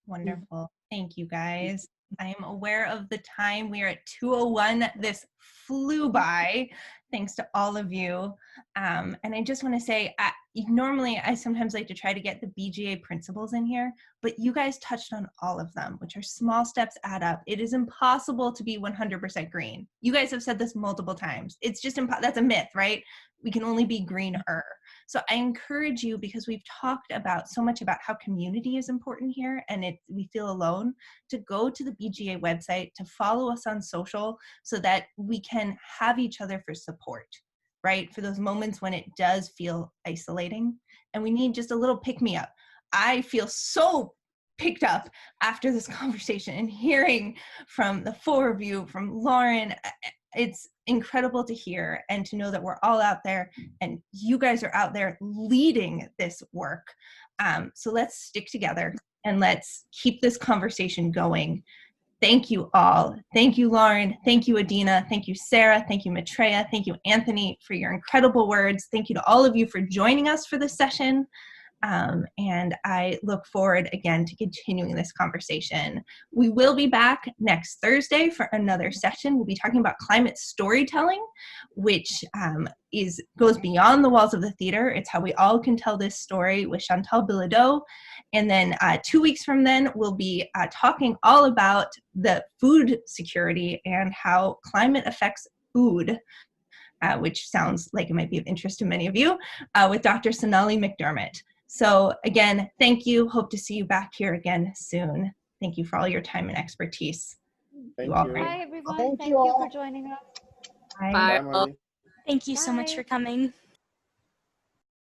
Wonderful. Thank you, guys. I am aware of the time. We are at 2:01. This flew by, thanks to all of you. And I just want to say, normally I sometimes like to try to get the BGA principles in here, but you guys touched on all of them, which are small steps add up. It is impossible to be 100% green. You guys have said this multiple times. It's just that's a myth, right? We can only be greener. So I encourage you, because we've talked about so much about how community is important here and we feel alone, to go to the BGA website, to follow us on social so that we can have each other for support, right? For those moments when it does feel isolating and we need just a little pick-me-up. I feel so picked up after this conversation and hearing from the 4 of you, from Lauren. It's incredible to hear and to know that we're all out there and you guys are out there leading this work. So let's stick together and let's keep this conversation going. Thank you all. Thank you, Lauren. Thank you, Adeena. Thank you, Sarah. Thank you, Maitreya. Thank you, Anthony, for your incredible words. Thank you to all of you for joining us for this session. And I look forward again to continuing this conversation. We will be back next Thursday for another session. We'll be talking about climate storytelling, which goes beyond the walls of the theater. It's how we all can tell this story with Chantal Bilodeau. And then 2 weeks from then, we'll be talking all about the food security and how climate affects food, which sounds like it might be of interest to many of you, with Dr. Sonali McDermott. So again, thank you. Hope to see you back here again soon. Thank you for all your time and expertise. Thank you. Bye, everyone. Thank you for joining us. Bye. Bye, Mari. Thank you so much for coming.